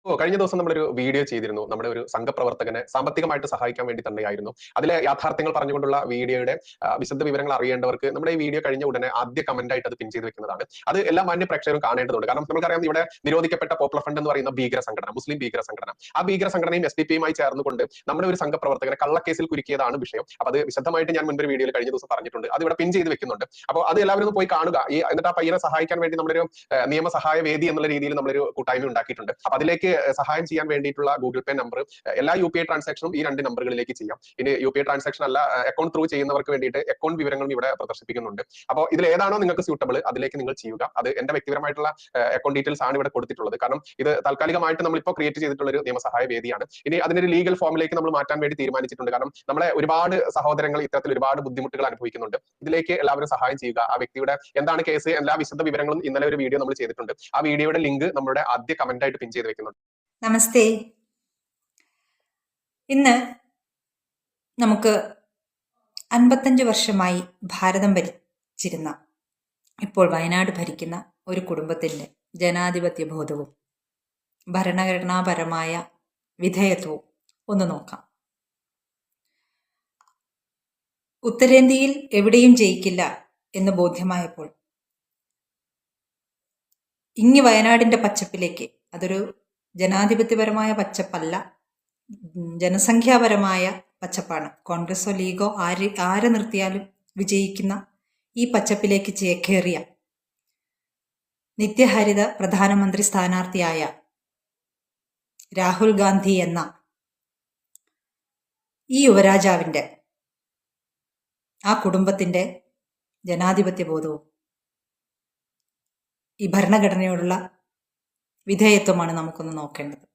കഴിഞ്ഞ ദിവസം നമ്മളൊരു വീഡിയോ ചെയ്തിരുന്നു. നമ്മുടെ ഒരു സംഘപ്രവർത്തകനെ സാമ്പത്തികമായിട്ട് സഹായിക്കാൻ വേണ്ടി തന്നെയായിരുന്നു. അതിലെ യാഥാർത്ഥ്യങ്ങൾ പറഞ്ഞുകൊണ്ടുള്ള വീഡിയോയുടെ വിശദ വിവരങ്ങൾ അറിയേണ്ടവർക്ക് നമ്മുടെ ഈ വീഡിയോ കഴിഞ്ഞ ഉടനെ ആദ്യ കമന്റ് ആയിട്ട് അത് പിൻ ചെയ്ത് വെക്കുന്നതാണ്. അത് എല്ലാ മാന്യ പ്രേക്ഷകരും കാണേണ്ടതുണ്ട്. കാരണം നമുക്കറിയാം, ഇവിടെ നിരോധിക്കപ്പെട്ട പോപ്പുലർ ഫ്രണ്ട് എന്ന് പറയുന്ന ഭീകര സംഘടന, മുസ്ലിം ഭീകര സംഘടന, ആ ഭീകര സംഘടനയും SDP ചേർന്നുകൊണ്ട് നമ്മുടെ ഒരു സംഘപ്രവർത്തകനെ കള്ളക്കേസിൽ കുരുക്കിയതാണ് വിഷയം. അപ്പൊ അത് വിശദമായിട്ട് ഞാൻ മുൻപ് വീഡിയോയിൽ കഴിഞ്ഞ ദിവസം പറഞ്ഞിട്ടുണ്ട്. അത് ഇവിടെ പിൻ ചെയ്ത് വെക്കുന്നുണ്ട്. അപ്പോൾ അത് എല്ലാവരും ഒന്ന് പോയി കാണുക. എന്നിട്ട് ആ പയ്യനെ സഹായിക്കാൻ വേണ്ടി നമ്മളൊരു നിയമസഹായ വേദി എന്നുള്ള രീതിയിൽ നമ്മളൊരു കൂട്ടായ്മ ഉണ്ടാക്കിയിട്ടുണ്ട്. അപ്പൊ അതിലേക്ക് സഹായം ചെയ്യാൻ വേണ്ടിയിട്ടുള്ള ഗൂഗിൾ പേ നമ്പർ, എല്ലാ UPI ട്രാൻസാക്ഷനും ഈ 2 നമ്പറുകളിലേക്ക് ചെയ്യാം. ഇനി UPI ട്രാൻസാക്ഷൻ അല്ല, അക്കൗണ്ട് ത്രൂ ചെയ്യുന്നവർക്ക് വേണ്ടിയിട്ട് അക്കൗണ്ട് വിവരങ്ങളും ഇവിടെ പ്രദർശിപ്പിക്കുന്നുണ്ട്. അപ്പോൾ ഇതിൽ ഏതാണോ നിങ്ങൾക്ക് സ്യൂട്ടബിൾ അതിലേക്ക് നിങ്ങൾ ചെയ്യുക. അത് എന്റെ വ്യക്തിപരമായിട്ടുള്ള അക്കൗണ്ട് ഡീറ്റെയിൽസ് ആണ് ഇവിടെ കൊടുത്തിട്ടുള്ളത്. കാരണം ഇത് താൽക്കാലികമായിട്ട് നമ്മളിപ്പോൾ ക്രിയേറ്റ് ചെയ്തിട്ടുള്ള ഒരു നിയമസഹായ വേദിയാണ്. ഇനി അതിനൊരു ലീഗൽ ഫോമിലേക്ക് നമ്മൾ മാറ്റാൻ വേണ്ടി തീരുമാനിച്ചിട്ടുണ്ട്. കാരണം നമ്മളെ ഒരുപാട് സഹോദരങ്ങൾ ഇത്തരത്തിൽ ഒരുപാട് ബുദ്ധിമുട്ടുകൾ അനുഭവിക്കുന്നുണ്ട്. ഇതിലേക്ക് എല്ലാവരും സഹായം ചെയ്യുക. ആ വ്യക്തിയുടെ എന്താണ് കേസ്, എല്ലാ വിശദ വിവരങ്ങളും ഇന്നലെ ഒരു വീഡിയോ നമ്മൾ ചെയ്തിട്ടുണ്ട്. ആ വീഡിയോയുടെ ലിങ്ക് നമ്മുടെ ആദ്യ കമന്റ് ആയിട്ട് പിൻ ചെയ്ത് വെക്കുന്നുണ്ട്. നമസ്തേ. ഇന്ന് നമുക്ക് 55 വർഷമായി ഭാരതം ഭരിച്ചിരുന്ന, ഇപ്പോൾ വയനാട് ഭരിക്കുന്ന ഒരു കുടുംബത്തിൻ്റെ ജനാധിപത്യ ബോധവും ഭരണഘടനാപരമായ വിധേയത്വവും ഒന്ന് നോക്കാം. ഉത്തരേന്ത്യയിൽ എവിടെയും ജയിക്കില്ല എന്ന് ബോധ്യമായപ്പോൾ ഇങ്ങ് വയനാടിൻ്റെ പച്ചപ്പിലേക്ക്, അതൊരു ജനാധിപത്യപരമായ പച്ചപ്പല്ല, ജനസംഖ്യാപരമായ പച്ചപ്പാണ്. കോൺഗ്രസോ ലീഗോ ആരെ നിർത്തിയാലും വിജയിക്കുന്ന ഈ പച്ചപ്പിലേക്ക് ചേക്കേറിയ നിത്യഹരിത പ്രധാനമന്ത്രി സ്ഥാനാർത്ഥിയായ രാഹുൽ ഗാന്ധി എന്ന ഈ യുവരാജാവിൻ്റെ, ആ കുടുംബത്തിൻ്റെ ജനാധിപത്യ ബോധവും ഈ ഭരണഘടനയോടുള്ള വിധേയത്വമാണ് നമുക്കൊന്ന് നോക്കേണ്ടത്.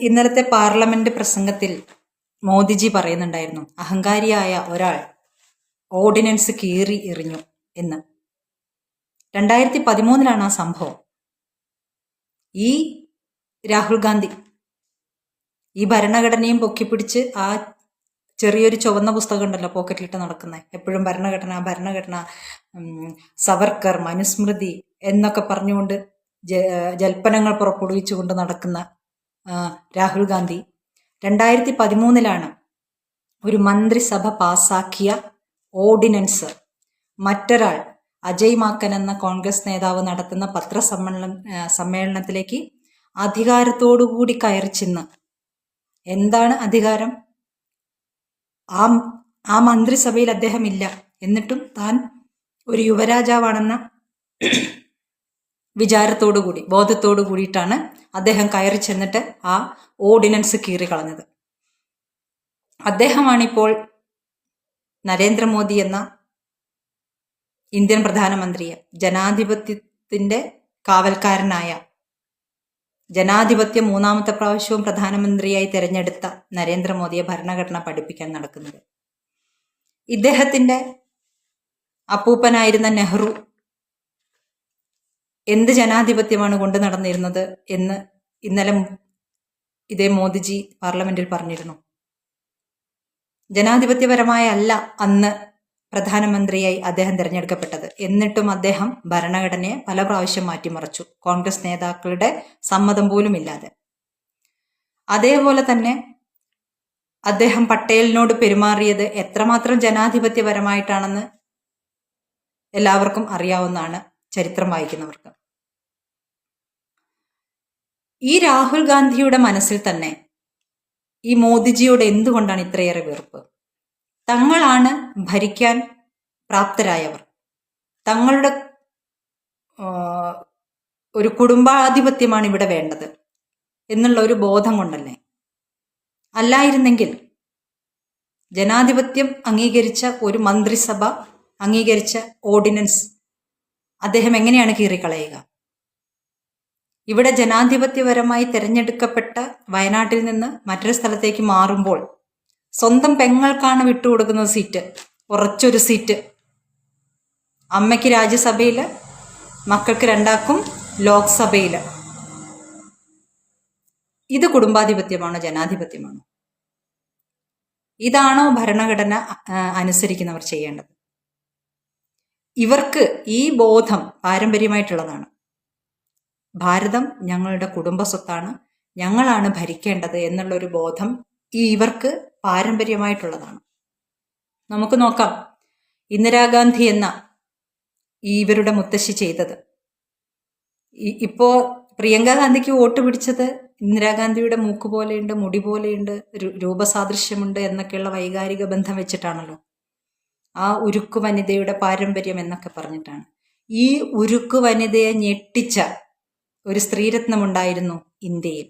ഇന്നലത്തെ പാർലമെന്റ് പ്രസംഗത്തിൽ മോദിജി പറയുന്നുണ്ടായിരുന്നു, അഹങ്കാരിയായ ഒരാൾ ഓർഡിനൻസ് കീറി എറിഞ്ഞു എന്ന്. 2013 ആ സംഭവം. ഈ രാഹുൽ ഗാന്ധി ഈ ഭരണഘടനയും പൊക്കിപ്പിടിച്ച് ആ ചെറിയൊരു ചുവന്ന പുസ്തകം ഉണ്ടല്ലോ പോക്കറ്റിലിട്ട് നടക്കുന്നത്, എപ്പോഴും ഭരണഘടന, സവർക്കർ, മനുസ്മൃതി എന്നൊക്കെ പറഞ്ഞുകൊണ്ട് ജൽപ്പനങ്ങൾ പുറപ്പെടുവിച്ചുകൊണ്ട് നടക്കുന്ന രാഹുൽ ഗാന്ധി 2013 ഒരു മന്ത്രിസഭ പാസാക്കിയ ഓർഡിനൻസ് മറ്റൊരാൾ അജയ് മാക്കൻ എന്ന കോൺഗ്രസ് നേതാവ് നടത്തുന്ന സമ്മേളനത്തിലേക്ക് അധികാരത്തോടുകൂടി കയറി ചെന്ന്, എന്താണ് അധികാരം? ആ മന്ത്രിസഭയിൽ അദ്ദേഹം ഇല്ല, എന്നിട്ടും താൻ ഒരു യുവരാജാവാണെന്ന വിചാരത്തോടുകൂടി, ബോധത്തോടു കൂടിയിട്ടാണ് അദ്ദേഹം കയറി ചെന്നിട്ട് ആ ഓർഡിനൻസ് കീറിക്കളഞ്ഞത്. അദ്ദേഹമാണിപ്പോൾ നരേന്ദ്രമോദി എന്ന ഇന്ത്യൻ പ്രധാനമന്ത്രിയെ, ജനാധിപത്യത്തിന്റെ കാവൽക്കാരനായ, ജനാധിപത്യം 3ാമത്തെ പ്രാവശ്യവും പ്രധാനമന്ത്രിയായി തിരഞ്ഞെടുത്ത നരേന്ദ്രമോദിയെ ഭരണഘടന പഠിപ്പിക്കാൻ നടക്കുന്നത്. ഇദ്ദേഹത്തിന്റെ അപ്പൂപ്പനായിരുന്ന നെഹ്റു എന്ത് ജനാധിപത്യമാണ് കൊണ്ടു നടന്നിരുന്നത് എന്ന് ഇന്നലെ ഇതേ മോദിജി പാർലമെന്റിൽ പറഞ്ഞിരുന്നു. ജനാധിപത്യപരമായ അല്ല അന്ന് പ്രധാനമന്ത്രിയായി അദ്ദേഹം തിരഞ്ഞെടുക്കപ്പെട്ടത്. എന്നിട്ടും അദ്ദേഹം ഭരണഘടനയെ പല പ്രാവശ്യം മാറ്റിമറിച്ചു, കോൺഗ്രസ് നേതാക്കളുടെ സമ്മതം പോലും ഇല്ലാതെ. അതേപോലെ തന്നെ അദ്ദേഹം പട്ടേലിനോട് പെരുമാറിയത് എത്രമാത്രം ജനാധിപത്യപരമായിട്ടാണെന്ന് എല്ലാവർക്കും അറിയാവുന്നതാണ്, ചരിത്രം വായിക്കുന്നവർക്ക്. ഈ രാഹുൽ ഗാന്ധിയുടെ മനസ്സിൽ തന്നെ ഈ മോദിജിയോട് എന്തുകൊണ്ടാണ് ഇത്രയേറെ വെറുപ്പ്? തങ്ങളാണ് ഭരിക്കാൻ പ്രാപ്തരായവർ, തങ്ങളുടെ ഒരു കുടുംബാധിപത്യമാണ് ഇവിടെ വേണ്ടത് എന്നുള്ള ഒരു ബോധം കൊണ്ടല്ലേ? അല്ലായിരുന്നെങ്കിൽ ജനാധിപത്യം അംഗീകരിച്ച ഒരു മന്ത്രിസഭ അംഗീകരിച്ച ഓർഡിനൻസ് അദ്ദേഹം എങ്ങനെയാണ് കീറിക്കളയുക? ഇവിടെ ജനാധിപത്യപരമായി തിരഞ്ഞെടുക്കപ്പെട്ട വയനാട്ടിൽ നിന്ന് മറ്റൊരു സ്ഥലത്തേക്ക് മാറുമ്പോൾ സ്വന്തം പെങ്ങൾക്കാണ് വിട്ടുകൊടുക്കുന്ന സീറ്റ്, ഉറച്ചൊരു സീറ്റ്. അമ്മയ്ക്ക് രാജ്യസഭയിൽ, മക്കൾക്ക് രണ്ടാക്കും ലോക്സഭയിൽ. ഇത് കുടുംബാധിപത്യമാണോ, ജനാധിപത്യമാണോ? ഇതാണോ ഭരണഘടന അനുസരിക്കുന്നവർ ചെയ്യേണ്ടത്? ഇവർക്ക് ഈ ബോധം പാരമ്പര്യമായിട്ടുള്ളതാണ്. ഭാരതം ഞങ്ങളുടെ കുടുംബ സ്വത്താണ്, ഞങ്ങളാണ് ഭരിക്കേണ്ടത് എന്നുള്ളൊരു ബോധം ഇവർക്ക് പാരമ്പര്യമായിട്ടുള്ളതാണ്. നമുക്ക് നോക്കാം ഇന്ദിരാഗാന്ധി എന്ന ഇവരുടെ മുത്തശ്ശി ചെയ്തത്. ഇപ്പോ പ്രിയങ്ക ഗാന്ധിക്ക് വോട്ട് പിടിച്ചത് ഇന്ദിരാഗാന്ധിയുടെ മൂക്ക് പോലെയുണ്ട്, മുടി പോലെയുണ്ട്, രൂപസാദൃശ്യമുണ്ട് എന്നൊക്കെയുള്ള വൈകാരിക ബന്ധം വെച്ചിട്ടാണല്ലോ. ആ ഉരുക്കു വനിതയുടെ പാരമ്പര്യം എന്നൊക്കെ പറഞ്ഞിട്ടാണ്. ഈ ഉരുക്കു വനിതയെ ഞെട്ടിച്ച ഒരു സ്ത്രീരത്നമുണ്ടായിരുന്നു ഇന്ത്യയിൽ.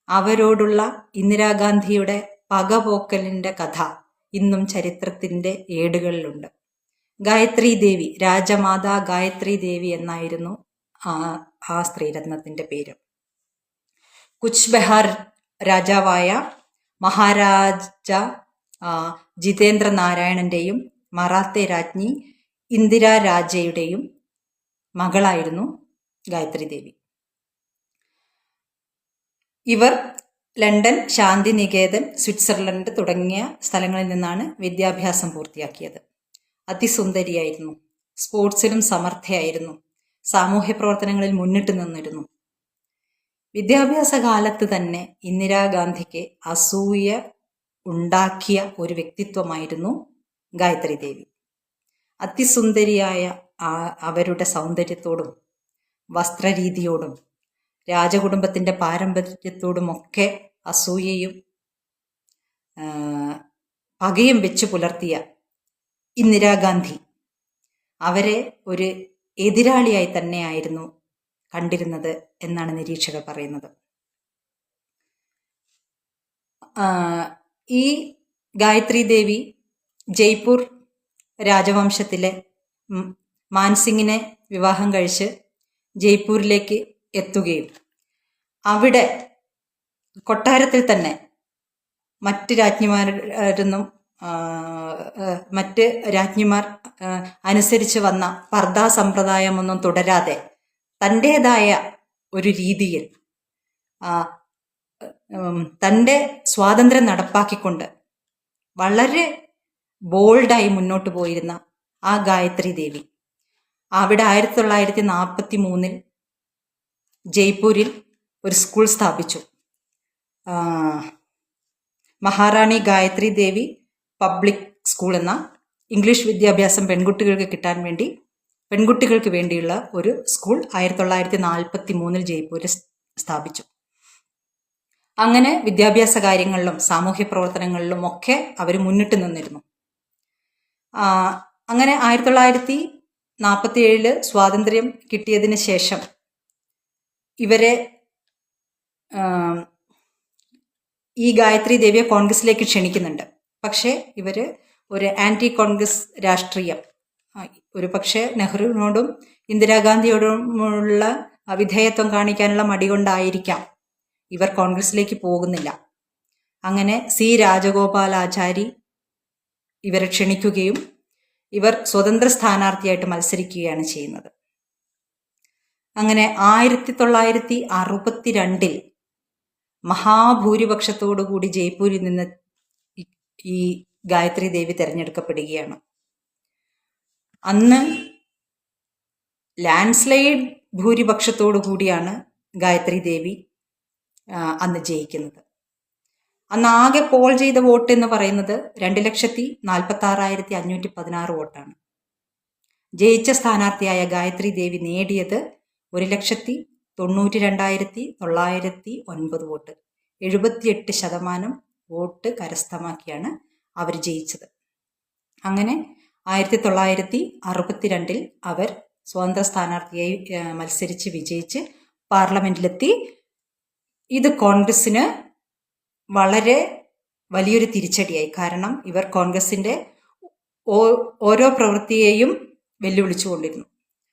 അവരോടുള്ള ഇന്ദിരാഗാന്ധിയുടെ പകപോക്കലിന്റെ കഥ ഇന്നും ചരിത്രത്തിന്റെ ഏടുകളിലുണ്ട്. ഗായത്രി ദേവി, രാജമാതാ ഗായത്രി ദേവി എന്നായിരുന്നു ആ സ്ത്രീരത്നത്തിന്റെ പേര്. കുച്ച് ബെഹാർ രാജാവായ മഹാരാജ ജിതേന്ദ്ര നാരായണന്റെയും മറാത്തെ രാജ്ഞി ഇന്ദിരാ രാജയുടെയും മകളായിരുന്നു ഗായത്രി ദേവി. ഇവർ ലണ്ടൻ, ശാന്തിനികേതൻ, സ്വിറ്റ്സർലൻഡ് തുടങ്ങിയ സ്ഥലങ്ങളിൽ നിന്നാണ് വിദ്യാഭ്യാസം പൂർത്തിയാക്കിയത്. അതിസുന്ദരിയായിരുന്നു, സ്പോർട്സിലും സമർത്ഥയായിരുന്നു, സാമൂഹ്യ പ്രവർത്തനങ്ങളിൽ മുന്നിട്ട് നിന്നിരുന്നു. വിദ്യാഭ്യാസ കാലത്ത് തന്നെ ഇന്ദിരാഗാന്ധിക്ക് അസൂയ ഉണ്ടാക്കിയ ഒരു വ്യക്തിത്വമായിരുന്നു ഗായത്രി ദേവി. അതിസുന്ദരിയായ അവരുടെ സൗന്ദര്യത്തോടും വസ്ത്രരീതിയോടും രാജകുടുംബത്തിന്റെ പാരമ്പര്യത്തോടുമൊക്കെ അസൂയയും പകയും വെച്ച് പുലർത്തിയ ഇന്ദിരാഗാന്ധി അവരെ ഒരു എതിരാളിയായി തന്നെയായിരുന്നു കണ്ടിരുന്നത് എന്നാണ് നിരീക്ഷകർ പറയുന്നത്. ഈ ഗായത്രി ദേവി ജയ്പൂർ രാജവംശത്തിലെ മാൻസിംഗിനെ വിവാഹം കഴിച്ച് ജയ്പൂരിലേക്ക് എത്തുകയും അവിടെ കൊട്ടാരത്തിൽ തന്നെ മറ്റ് രാജ്ഞിമാർ അനുസരിച്ച് വന്ന പർദാ സമ്പ്രദായമൊന്നും തുടരാതെ തൻ്റെതായ ഒരു രീതിയിൽ തൻ്റെ സ്വാതന്ത്ര്യം നടപ്പാക്കിക്കൊണ്ട് വളരെ ബോൾഡായി മുന്നോട്ട് പോയിരുന്ന ആ ഗായത്രി ദേവി അവിടെ 1943 ജയ്പൂരിൽ ഒരു സ്കൂൾ സ്ഥാപിച്ചു. മഹാറാണി ഗായത്രി ദേവി പബ്ലിക് സ്കൂൾ എന്ന ഇംഗ്ലീഷ് വിദ്യാഭ്യാസം പെൺകുട്ടികൾക്ക് വേണ്ടിയുള്ള ഒരു സ്കൂൾ 1943 ജയ്പൂരിൽ സ്ഥാപിച്ചു. അങ്ങനെ വിദ്യാഭ്യാസ കാര്യങ്ങളിലും സാമൂഹ്യ പ്രവർത്തനങ്ങളിലും ഒക്കെ അവർ മുന്നിട്ട് നിന്നിരുന്നു. അങ്ങനെ 1947 സ്വാതന്ത്ര്യം കിട്ടിയതിന് ശേഷം ഇവരെ ഈ ഗായത്രി ദേവിയെ കോൺഗ്രസിലേക്ക് ക്ഷണിക്കുന്നുണ്ട്. പക്ഷേ ഇവര് ഒരു ആന്റി കോൺഗ്രസ് രാഷ്ട്രീയം, ഒരു പക്ഷേ നെഹ്റുവിനോടും ഇന്ദിരാഗാന്ധിയോടുമുള്ള വിധേയത്വം കാണിക്കാനുള്ള മടി കൊണ്ടായിരിക്കാം ഇവർ കോൺഗ്രസിലേക്ക് പോകുന്നില്ല. അങ്ങനെ സി രാജഗോപാലാചാരി ഇവരെ ക്ഷണിക്കുകയും ഇവർ സ്വതന്ത്ര സ്ഥാനാർത്ഥിയായിട്ട് മത്സരിക്കുകയാണ് ചെയ്യുന്നത്. അങ്ങനെ 1962 മഹാഭൂരിപക്ഷത്തോടുകൂടി ജയ്പൂരിൽ നിന്ന് ഈ ഗായത്രി ദേവി തിരഞ്ഞെടുക്കപ്പെടുകയാണ്. അന്ന് ലാൻഡ്സ്ലൈഡ് ഭൂരിപക്ഷത്തോടു കൂടിയാണ് ഗായത്രി ദേവി അന്ന് ജയിക്കുന്നത്. അന്ന് ആകെ പോൾ ചെയ്ത വോട്ട് എന്ന് പറയുന്നത് 2,46,516 വോട്ടാണ്. ജയിച്ച സ്ഥാനാർത്ഥിയായ ഗായത്രി ദേവി നേടിയത് 1,92,909 വോട്ട്. 78% വോട്ട് കരസ്ഥമാക്കിയാണ് അവർ ജയിച്ചത്. അങ്ങനെ 1962 അവർ സ്വതന്ത്ര സ്ഥാനാർത്ഥിയായി മത്സരിച്ച് വിജയിച്ച് പാർലമെന്റിലെത്തി. ഇത് കോൺഗ്രസിന് വളരെ വലിയൊരു തിരിച്ചടിയായി. കാരണം ഇവർ കോൺഗ്രസിന്റെ ഓരോ പ്രവൃത്തിയെയും വെല്ലുവിളിച്ചുകൊണ്ടിരുന്നു.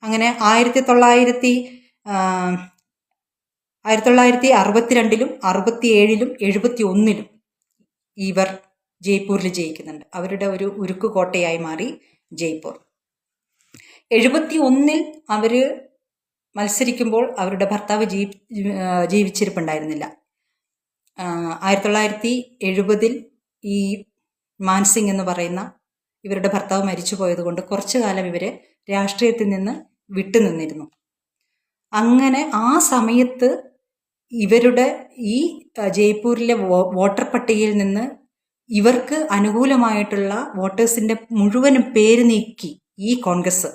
അങ്ങനെ 1962 1962 67 71 ഇവർ ജയ്പൂരിൽ ജയിക്കുന്നുണ്ട്. അവരുടെ ഒരു ഉരുക്കുകോട്ടയായി മാറി ജയ്പൂർ. 71 അവര് മത്സരിക്കുമ്പോൾ അവരുടെ ഭർത്താവ് ജീവിച്ചിരിപ്പുണ്ടായിരുന്നില്ല. 1970 ഈ മാൻസിംഗ് എന്ന് പറയുന്ന ഇവരുടെ ഭർത്താവ് മരിച്ചു പോയതുകൊണ്ട് കുറച്ചു കാലം ഇവർ രാഷ്ട്രീയത്തിൽ നിന്ന് വിട്ടുനിന്നിരുന്നു. അങ്ങനെ ആ സമയത്ത് ഇവരുടെ ഈ ജയ്പൂരിലെ വോട്ടർ പട്ടികയിൽ നിന്ന് ഇവർക്ക് അനുകൂലമായിട്ടുള്ള വോട്ടേഴ്സിന്റെ മുഴുവനും പേര് നീക്കി ഈ കോൺഗ്രസ്,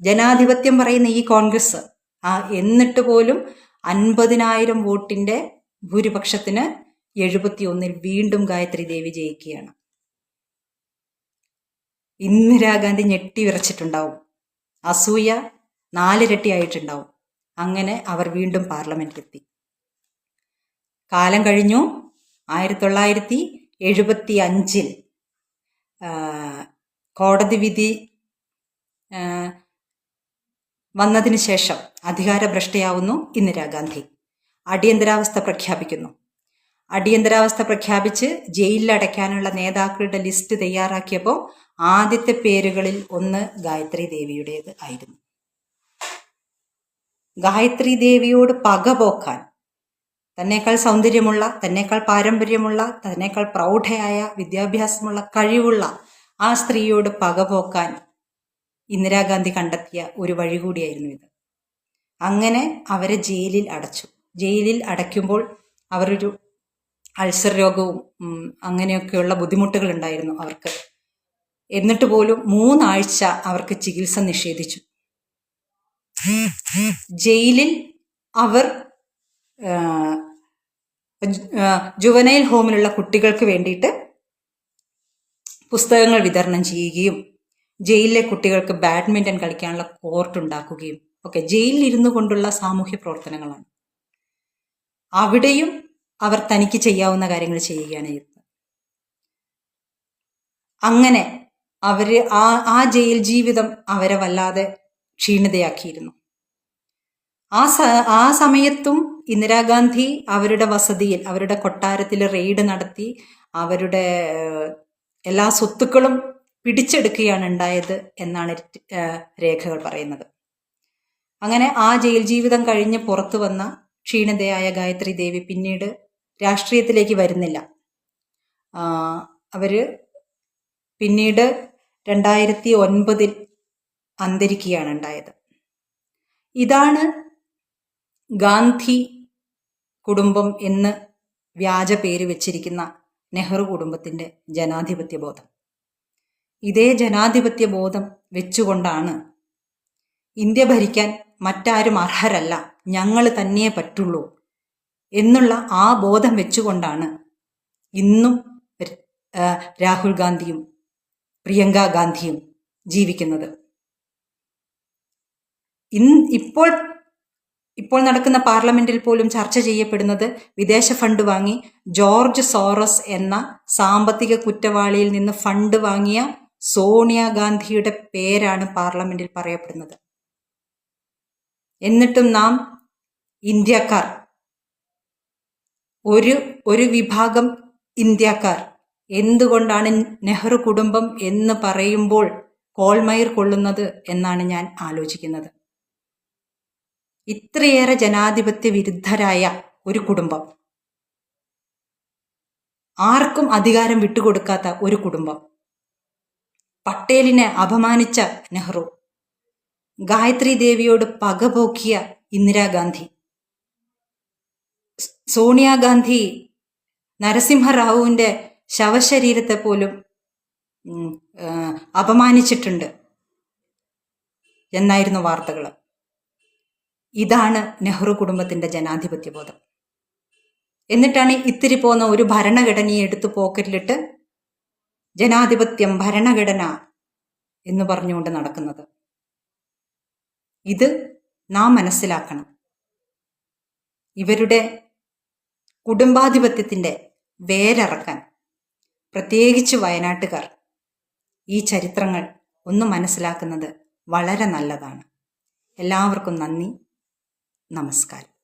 ജനാധിപത്യം പറയുന്ന ഈ കോൺഗ്രസ്. എന്നിട്ട് പോലും 50,000 വോട്ടിന്റെ ഭൂരിപക്ഷത്തിന് 71 വീണ്ടും ഗായത്രി ദേവി ജയിക്കുകയാണ്. ഇന്ദിരാഗാന്ധി ഞെട്ടിവിറച്ചിട്ടുണ്ടാവും, അസൂയ 4 ഇരട്ടി ആയിട്ടുണ്ടാവും. അങ്ങനെ അവർ വീണ്ടും പാർലമെന്റിലെത്തി. കാലം കഴിഞ്ഞു. 1975 കോടതി വിധി വന്നതിന് ശേഷം അധികാരഭ്രഷ്ടയാവുന്നു ഇന്ദിരാഗാന്ധി. അടിയന്തരാവസ്ഥ പ്രഖ്യാപിക്കുന്നു. അടിയന്തരാവസ്ഥ പ്രഖ്യാപിച്ച് ജയിലിലടയ്ക്കാനുള്ള നേതാക്കളുടെ ലിസ്റ്റ് തയ്യാറാക്കിയപ്പോൾ ആദ്യത്തെ പേരുകളിൽ ഒന്ന് ഗായത്രി ദേവിയുടേത് ആയിരുന്നു. ഗായത്രി ദേവിയോട് പകപോക്കാൻ, തന്നേക്കാൾ സൗന്ദര്യമുള്ള, തന്നേക്കാൾ പാരമ്പര്യമുള്ള, തന്നേക്കാൾ പ്രൗഢയായ, വിദ്യാഭ്യാസമുള്ള, കഴിവുള്ള ആ സ്ത്രീയോട് പകപോക്കാൻ ഇന്ദിരാഗാന്ധി കണ്ടെത്തിയ ഒരു വഴി കൂടിയായിരുന്നു ഇത്. അങ്ങനെ അവരെ ജയിലിൽ അടച്ചു. ജയിലിൽ അടയ്ക്കുമ്പോൾ അവരൊരു അൾസർ രോഗവും അങ്ങനെയൊക്കെയുള്ള ബുദ്ധിമുട്ടുകൾ ഉണ്ടായിരുന്നു അവർക്ക്. എന്നിട്ട് പോലും 3 ആഴ്ച അവർക്ക് ചികിത്സ നിഷേധിച്ചു. ജയിലിൽ അവർ ജുവനൈൽ ഹോമിലുള്ള കുട്ടികൾക്ക് വേണ്ടിയിട്ട് പുസ്തകങ്ങൾ വിതരണം ചെയ്യുകയും ജയിലിലെ കുട്ടികൾക്ക് ബാഡ്മിന്റൺ കളിക്കാനുള്ള കോർട്ട് ഉണ്ടാക്കുകയും ഒക്കെ ജയിലിൽ ഇരുന്നു കൊണ്ടുള്ള സാമൂഹ്യ പ്രവർത്തനങ്ങളാണ്. അവിടെയും അവർ തനിക്ക് ചെയ്യാവുന്ന കാര്യങ്ങൾ ചെയ്യുകയാണ് ചെയ്തത്. അങ്ങനെ അവര് ആ ജയിൽ ജീവിതം അവരെ വല്ലാതെ ക്ഷീണിതയാക്കിയിരുന്നു. ആ സമയത്തും ഇന്ദിരാഗാന്ധി അവരുടെ വസതിയിൽ, അവരുടെ കൊട്ടാരത്തിൽ റെയ്ഡ് നടത്തി അവരുടെ എല്ലാ സ്വത്തുക്കളും പിടിച്ചെടുക്കുകയാണ് ഉണ്ടായത് എന്നാണ് രേഖകൾ പറയുന്നത്. അങ്ങനെ ആ ജയിൽ ജീവിതം കഴിഞ്ഞ് പുറത്തു വന്ന ക്ഷീണിതയായ ഗായത്രി ദേവി പിന്നീട് രാഷ്ട്രീയത്തിലേക്ക് വരുന്നില്ല. അവര് പിന്നീട് 2009 അന്തരിക്കുകയാണ് ഉണ്ടായത്. ഇതാണ് ഗാന്ധി കുടുംബം എന്ന് വ്യാജ പേര് വെച്ചിരിക്കുന്ന നെഹ്റു കുടുംബത്തിന്റെ ജനാധിപത്യ ബോധം. ഇതേ ജനാധിപത്യ ബോധം വെച്ചുകൊണ്ടാണ് ഇന്ത്യ ഭരിക്കാൻ മറ്റാരും അർഹരല്ല, ഞങ്ങൾ തന്നെയേ പറ്റുള്ളൂ എന്നുള്ള ആ ബോധം വെച്ചുകൊണ്ടാണ് ഇന്നും രാഹുൽ ഗാന്ധിയും പ്രിയങ്ക ഗാന്ധിയും ജീവിക്കുന്നത്. ഇപ്പോൾ നടക്കുന്ന പാർലമെന്റിൽ പോലും ചർച്ച ചെയ്യപ്പെടുന്നത് വിദേശ ഫണ്ട് വാങ്ങി ജോർജ് സോറസ് എന്ന സാമ്പത്തിക കുറ്റവാളിയിൽ നിന്ന് ഫണ്ട് വാങ്ങിയ സോണിയാഗാന്ധിയുടെ പേരാണ് പാർലമെന്റിൽ പറയപ്പെടുന്നത്. എന്നിട്ടും നാം ഇന്ത്യക്കാർ, ഒരു വിഭാഗം ഇന്ത്യക്കാർ എന്തുകൊണ്ടാണ് നെഹ്റു കുടുംബം എന്ന് പറയുമ്പോൾ കോൾമയിർ കൊള്ളുന്നത് എന്നാണ് ഞാൻ ആലോചിക്കുന്നത്. ഇത്രയേറെ ജനാധിപത്യ വിരുദ്ധരായ ഒരു കുടുംബം, ആർക്കും അധികാരം വിട്ടുകൊടുക്കാത്ത ഒരു കുടുംബം, പട്ടേലിനെ അപമാനിച്ച നെഹ്റു, ഗായത്രി ദേവിയോട് പകപോക്കിയ ഇന്ദിരാഗാന്ധി, സോണിയാഗാന്ധി നരസിംഹറാവുവിന്റെ ശവശരീരത്തെ പോലും അപമാനിച്ചിട്ടുണ്ട് എന്നായിരുന്നു വാർത്തകൾ. ഇതാണ് നെഹ്റു കുടുംബത്തിന്റെ ജനാധിപത്യ ബോധം. എന്നിട്ടാണ് ഇത്തിരി പോന്ന ഒരു ഭരണഘടനയെ എടുത്ത് പോക്കറ്റിലിട്ട് ജനാധിപത്യം, ഭരണഘടന എന്ന് പറഞ്ഞുകൊണ്ട് നടക്കുന്നത്. ഇത് നാം മനസ്സിലാക്കണം. ഇവരുടെ കുടുംബാധിപത്യത്തിന്റെ വേരറക്കാൻ പ്രത്യേകിച്ച് വയനാട്ടുകാർ ഈ ചരിത്രങ്ങൾ ഒന്ന് മനസ്സിലാക്കുന്നത് വളരെ നല്ലതാണ്. എല്ലാവർക്കും നന്ദി, നമസ്കാരം.